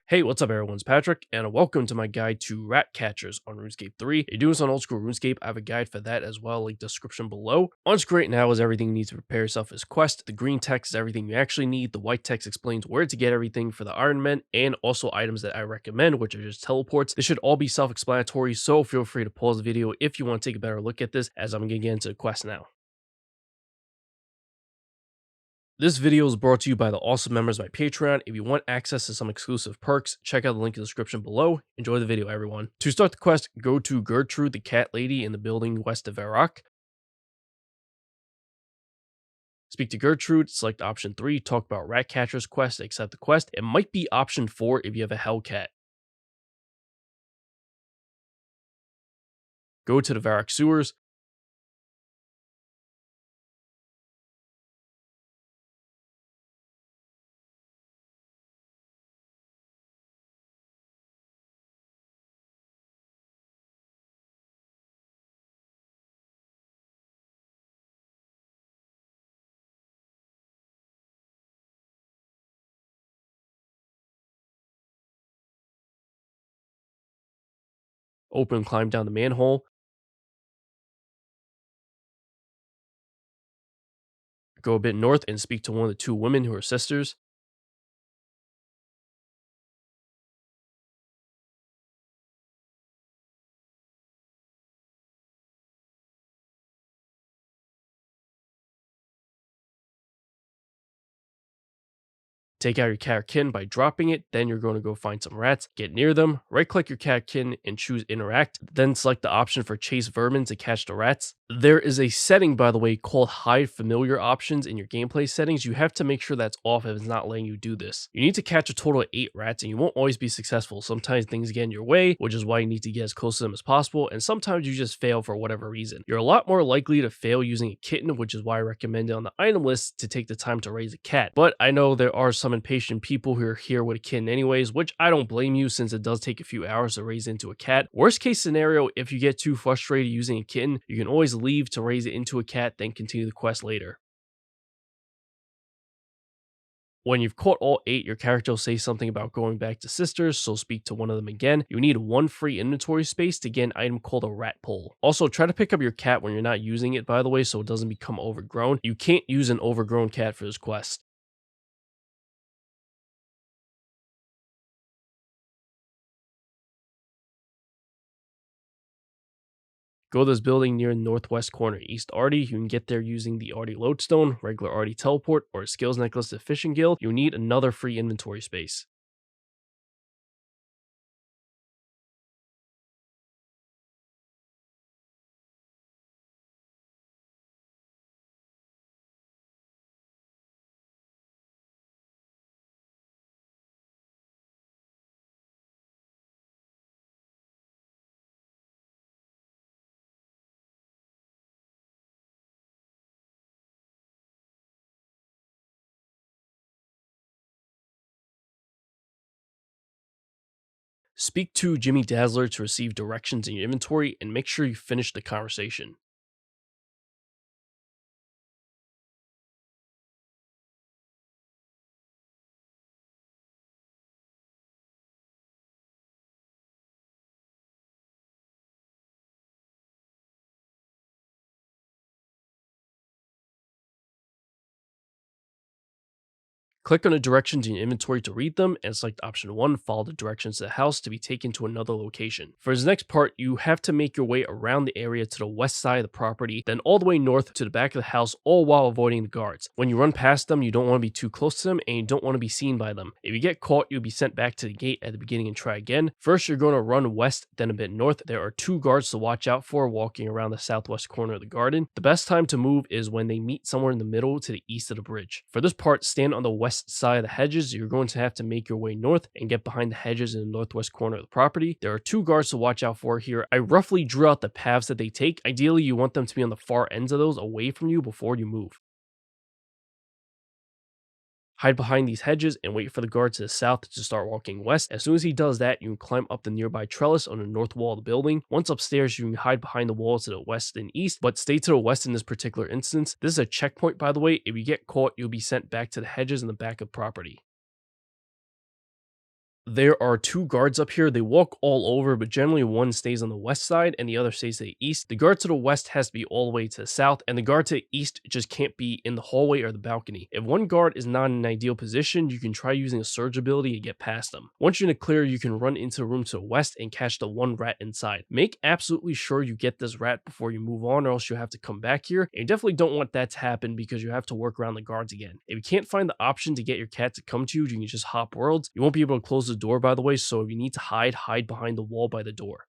Hey, what's up everyone, it's Patrick, and welcome to my guide to rat catchers on RuneScape 3. If you're doing this on old school RuneScape, I have a guide for that as well, link description below. On screen right now is everything you need to prepare yourself as quest. The green text is everything you actually need, the white text explains where to get everything for the Ironman, and also items that I recommend, which are just teleports. This should all be self-explanatory, so feel free to pause the video if you want to take a better look at this, as I'm going to get into the quest now. This video is brought to you by the awesome members of my Patreon. If you want access to some exclusive perks, check out the link in the description below. Enjoy the video, everyone. To start the quest, go to Gertrude, the cat lady in the building west of Varrock. Speak to Gertrude, select option 3, talk about rat catchers quest, accept the quest. It might be option 4 if you have a Hellcat. Go to the Varrock sewers. Open and climb down the manhole. Go a bit north and speak to one of the two women who are sisters. Take out your catkin by dropping it, then you're going to go find some rats, get near them, right click your catkin and choose interact, then select the option for chase vermin to catch the rats. There is a setting, by the way, called hide familiar options in your gameplay settings. You have to make sure that's off if it's not letting you do this. You need to catch a total of 8 rats and you won't always be successful. Sometimes things get in your way, which is why you need to get as close to them as possible, and sometimes you just fail for whatever reason. You're a lot more likely to fail using a kitten, which is why I recommend it on the item list to take the time to raise a cat. But I know there are some impatient people who are here with a kitten anyways, which I don't blame you since it does take a few hours to raise into a cat. Worst case scenario, if you get too frustrated using a kitten, you can always leave to raise it into a cat, then continue the quest later. When you've caught all 8, your character will say something about going back to sisters, so speak to one of them again. You need 1 free inventory space to get an item called a rat pole. Also, try to pick up your cat when you're not using it, by the way, so it doesn't become overgrown. You can't use an overgrown cat for this quest. Go to this building near the northwest corner, East Arty. You can get there using the Arty Lodestone, regular Arty Teleport, or a Skills Necklace to Fishing Guild. You need another free inventory space. Speak to Jimmy Dazzler to receive directions in your inventory, and make sure you finish the conversation. Click on the directions in your inventory to read them, and select option 1, follow the directions to the house to be taken to another location. For this next part, you have to make your way around the area to the west side of the property, then all the way north to the back of the house, all while avoiding the guards. When you run past them, you don't want to be too close to them, and you don't want to be seen by them. If you get caught, you'll be sent back to the gate at the beginning and try again. First, you're going to run west, then a bit north. There are 2 guards to watch out for walking around the southwest corner of the garden. The best time to move is when they meet somewhere in the middle to the east of the bridge. For this part, stand on the west side of the hedges. You're going to have to make your way north and get behind the hedges in the northwest corner of the property. There are 2 guards to watch out for here. I roughly drew out the paths that they take. Ideally, you want them to be on the far ends of those, away from you before you move. Hide behind these hedges and wait for the guard to the south to start walking west. As soon as he does that, you can climb up the nearby trellis on the north wall of the building. Once upstairs, you can hide behind the walls to the west and east, but stay to the west in this particular instance. This is a checkpoint, by the way. If you get caught, you'll be sent back to the hedges in the back of property. There are two guards up here. They walk all over, but generally one stays on the west side and the other stays to the east. The guard to the west has to be all the way to the south, and the guard to the east just can't be in the hallway or the balcony. If one guard is not in an ideal position, you can try using a surge ability to get past them. Once you're in the clear, you can run into the room to the west and catch the one rat inside. Make absolutely sure you get this rat before you move on, or else you'll have to come back here. And you definitely don't want that to happen because you have to work around the guards again. If you can't find the option to get your cat to come to you, you can just hop worlds. You won't be able to close the door, by the way, so if you need to hide behind the wall by the door.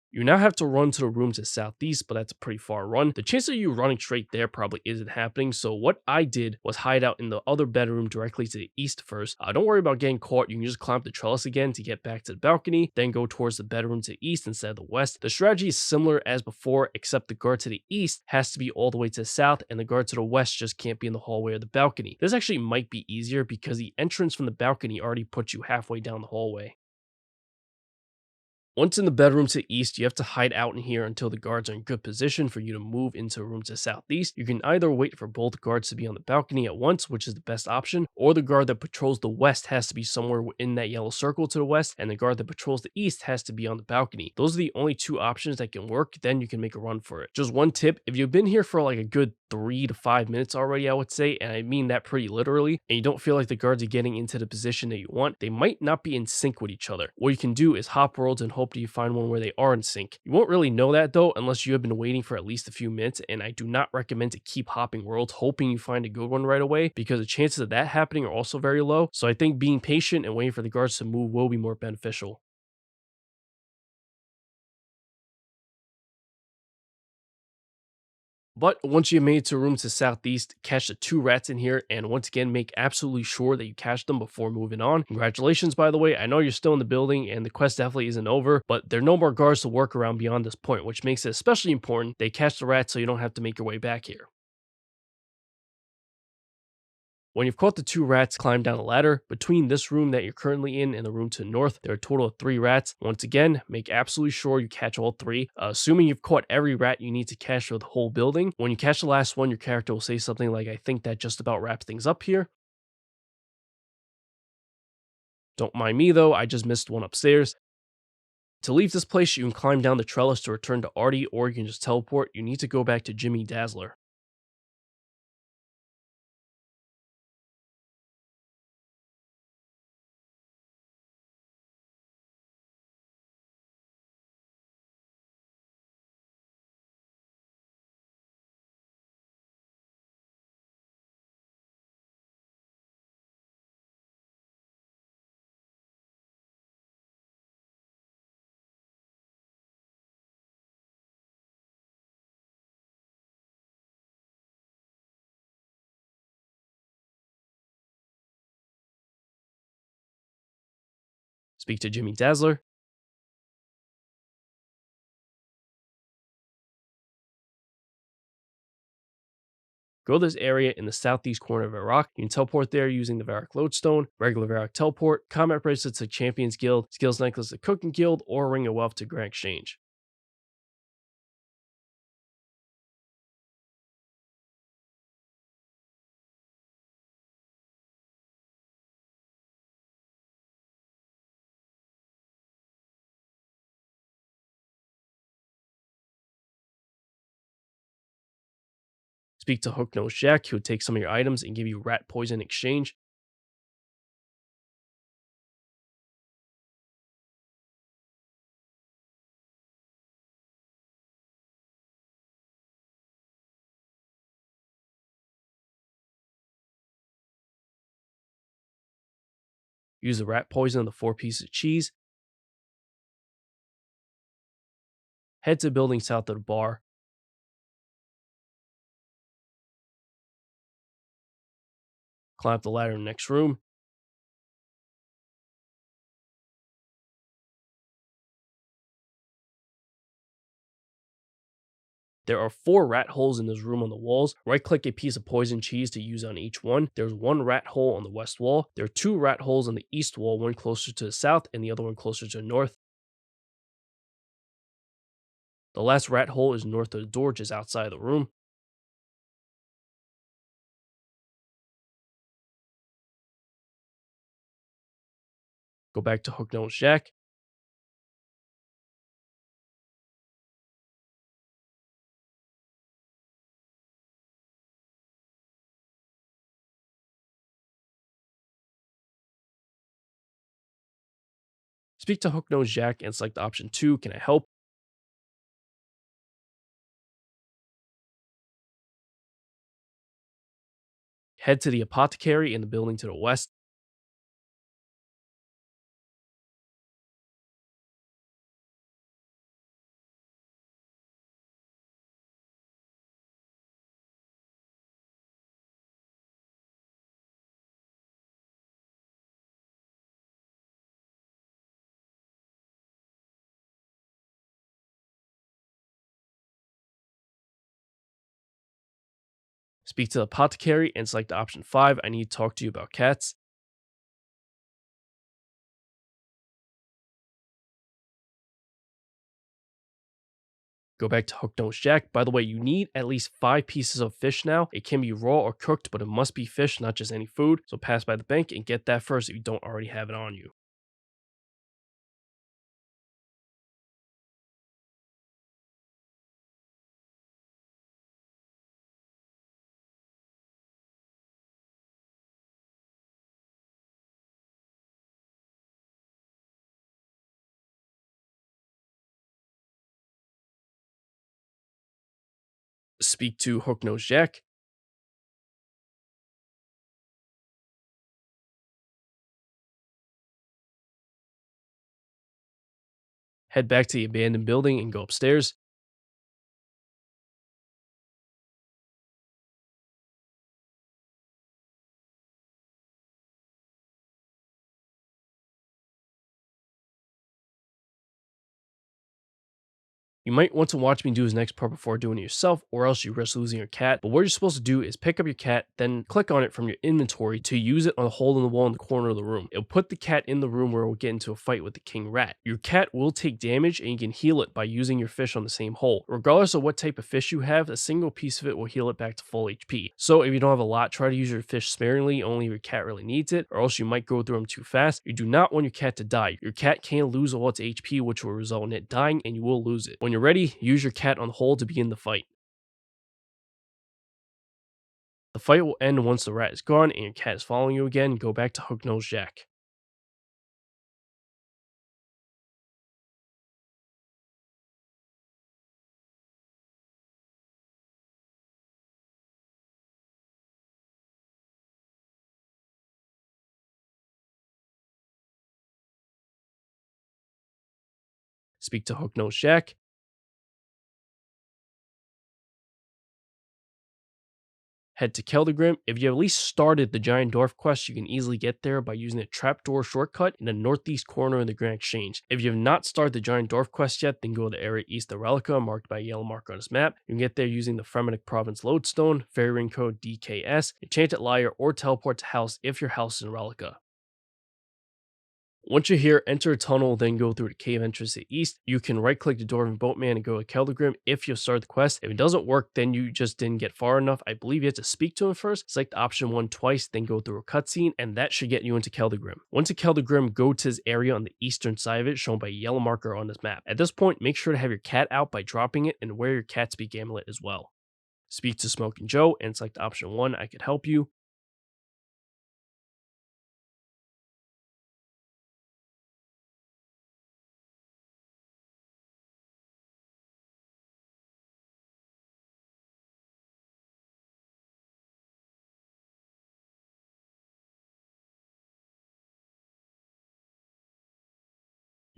You now have to run to the room to the southeast, but that's a pretty far run. The chance of you running straight there probably isn't happening, so what I did was hide out in the other bedroom directly to the east first. Don't worry about getting caught. You can just climb the trellis again to get back to the balcony, then go towards the bedroom to the east instead of the west. The strategy is similar as before, except the guard to the east has to be all the way to the south, and the guard to the west just can't be in the hallway or the balcony. This actually might be easier because the entrance from the balcony already puts you halfway down the hallway. Once in the bedroom to the east, you have to hide out in here until the guards are in good position for you to move into a room to the southeast. You can either wait for both guards to be on the balcony at once, which is the best option, or the guard that patrols the west has to be somewhere in that yellow circle to the west, and the guard that patrols the east has to be on the balcony. Those are the only two options that can work, then you can make a run for it. Just one tip, if you've been here for like a good 3 to 5 minutes already, I would say, and I mean that pretty literally, and you don't feel like the guards are getting into the position that you want, they might not be in sync with each other. What you can do is hop worlds and hope that you find one where they are in sync. You won't really know that though unless you have been waiting for at least a few minutes, and I do not recommend to keep hopping worlds hoping you find a good one right away because the chances of that happening are also very low. So I think being patient and waiting for the guards to move will be more beneficial. But once you made it to a room to the southeast, catch the two rats in here, and once again, make absolutely sure that you catch them before moving on. Congratulations, by the way. I know you're still in the building, and the quest definitely isn't over, but there are no more guards to work around beyond this point, which makes it especially important they catch the rats so you don't have to make your way back here. When you've caught the two rats, climb down a ladder. Between this room that you're currently in and the room to the north, there are a total of 3 rats. Once again, make absolutely sure you catch all 3. Assuming you've caught every rat you need to catch for the whole building, when you catch the last one, your character will say something like, "I think that just about wraps things up here." Don't mind me though, I just missed one upstairs. To leave this place, you can climb down the trellis to return to Artie, or you can just teleport. You need to go back to Jimmy Dazzler. Speak to Jimmy Dazzler. Go to this area in the southeast corner of Iraq. You can teleport there using the Varrock Lodestone, regular Varrock Teleport, combat bracelets to Champions Guild, skills necklace to Cooking Guild, or Ring of Wealth to Grand Exchange. Speak to Hooknosed Jack, who would take some of your items and give you rat poison in exchange. Use the rat poison on the 4 pieces of cheese. Head to the building south of the bar. Climb up the ladder in the next room. There are 4 rat holes in this room on the walls. Right click a piece of poison cheese to use on each one. There's 1 rat hole on the west wall. There are 2 rat holes on the east wall, one closer to the south and the other one closer to the north. The last rat hole is north of the door, just outside of the room. Go back to Hooknosed Jack. Speak to Hooknosed Jack and select option 2, can I help? Head to the apothecary in the building to the west. Speak to the apothecary and select option 5, I need to talk to you about cats. Go back to Hooknosed Jack. By the way, you need at least 5 pieces of fish now. It can be raw or cooked, but it must be fish, not just any food. So pass by the bank and get that first if you don't already have it on you. Speak to Hooknosed Jack. Head back to the abandoned building and go upstairs. You might want to watch me do this next part before doing it yourself, or else you risk losing your cat. But what you're supposed to do is pick up your cat, then click on it from your inventory to use it on a hole in the wall in the corner of the room. It'll put the cat in the room where it will get into a fight with the king rat. Your cat will take damage and you can heal it by using your fish on the same hole. Regardless of what type of fish you have, a single piece of it will heal it back to full HP. So if you don't have a lot, try to use your fish sparingly, only if your cat really needs it, or else you might go through them too fast. You do not want your cat to die. Your cat can lose all its HP, which will result in it dying, and you will lose it. When you're ready, use your cat on the hole to begin the fight. The fight will end once the rat is gone and your cat is following you again. Go back to Hooknosed Jack. Speak to Hooknosed Jack. Head to Keldagrim. If you have at least started the Giant Dwarf quest, you can easily get there by using a trapdoor shortcut in the northeast corner of the Grand Exchange. If you have not started the Giant Dwarf quest yet, then go to the area east of Relica, marked by a yellow mark on this map. You can get there using the Fremennik Province Lodestone, Fairy Ring Code DKS, Enchanted Lyre, or teleport to house if your house is in Relica. Once you're here, enter a tunnel, then go through the cave entrance to the east. You can right-click the Dwarven Boatman and go to Keldagrim if you've started the quest. If it doesn't work, then you just didn't get far enough. I believe you have to speak to him first. Select option 1 twice, then go through a cutscene, and that should get you into Keldagrim. Once at Keldagrim, go to this area on the eastern side of it, shown by a yellow marker on this map. At this point, make sure to have your cat out by dropping it and wear your cat speak amulet as well. Speak to Smokin Joe and select option 1, I could help you.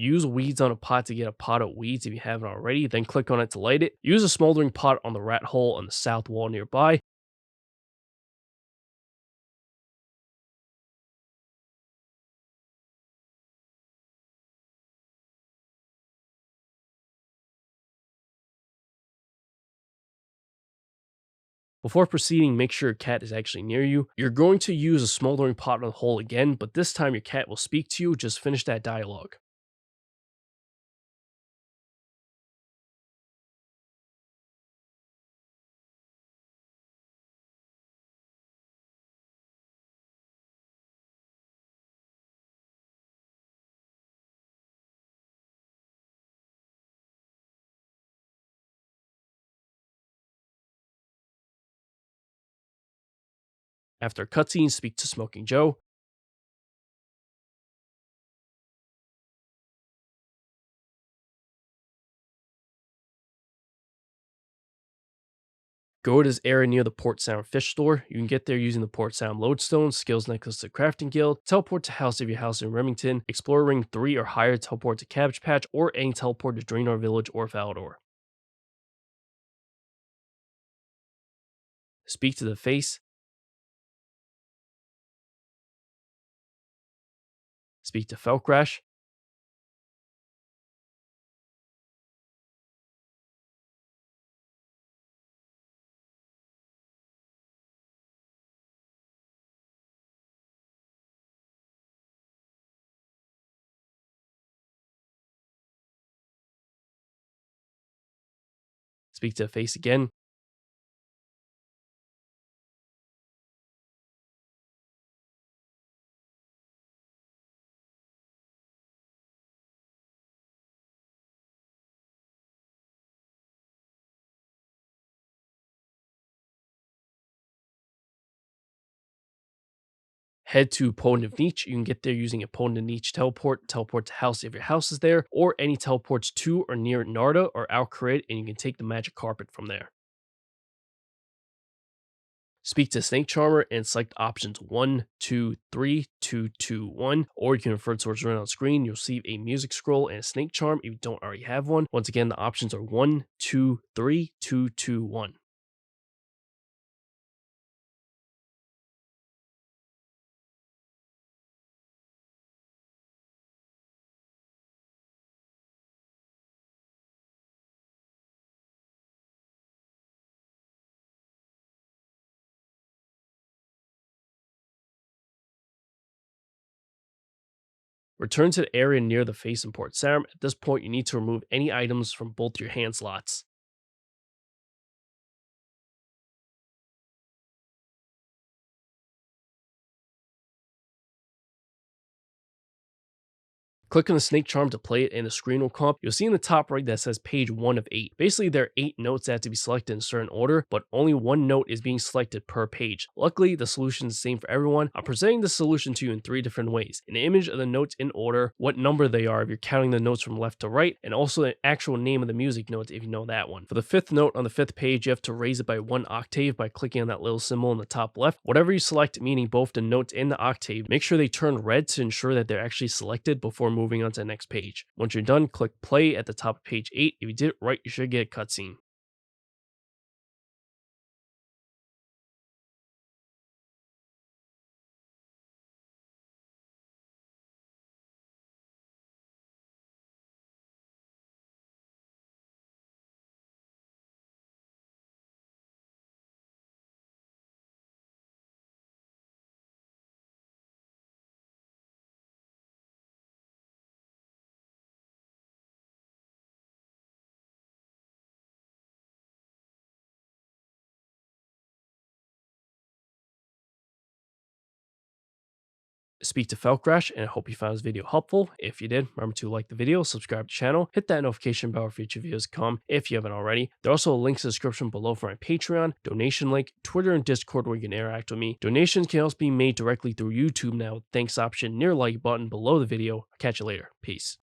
Use weeds on a pot to get a pot of weeds if you haven't already, then click on it to light it. Use a smoldering pot on the rat hole on the south wall nearby. Before proceeding, make sure your cat is actually near you. You're going to use a smoldering pot on the hole again, but this time your cat will speak to you. Just finish that dialogue. After a cutscene, speak to Smokin Joe. Go to this area near the Port Sound Fish Store. You can get there using the Port Sound Lodestone, Skills Necklace to Crafting Guild, teleport to House of your house in Remington, Explore Ring 3 or higher, teleport to Cabbage Patch, or any teleport to Draenor Village or Valador. Speak to the Face. Speak to Felkrash. Speak to the Face again. Head to Opponent of Niche. You can get there using Opponent of Niche teleport. Teleport to House if your house is there, or any teleports to or near Narda or Al Kharid, and you can take the magic carpet from there. Speak to Snake Charmer and select options 1, 2, 3, 2, 2, 1, or you can refer to what's running on screen. You'll receive a music scroll and a snake charm if you don't already have one. Once again, the options are 1, 2, 3, 2, 2, 1. Return to the area near the Face and Port Sound. At this point, you need to remove any items from both your hand slots. Click on the snake charm to play it and the screen will come up. You'll see in the top right that says page 1 of 8. Basically, there are 8 notes that have to be selected in a certain order, but only one note is being selected per page. Luckily, the solution is the same for everyone. I'm presenting the solution to you in 3 different ways. An image of the notes in order, what number they are if you're counting the notes from left to right, and also the actual name of the music notes if you know that one. For the 5th note on the 5th page, you have to raise it by 1 octave by clicking on that little symbol in the top left. Whatever you select, meaning both the notes and the octave, make sure they turn red to ensure that they're actually selected before moving on to the next page. Once you're done, click play at the top of page 8. If you did it right, you should get a cutscene. Speak to Felkrash, and I hope you found this video helpful. If you did, remember to like the video, subscribe to the channel, hit that notification bell for future videos come if you haven't already. There are also links in the description below for my Patreon, donation link, Twitter, and Discord where you can interact with me. Donations can also be made directly through YouTube now with thanks option near like button below the video. I'll catch you later. Peace.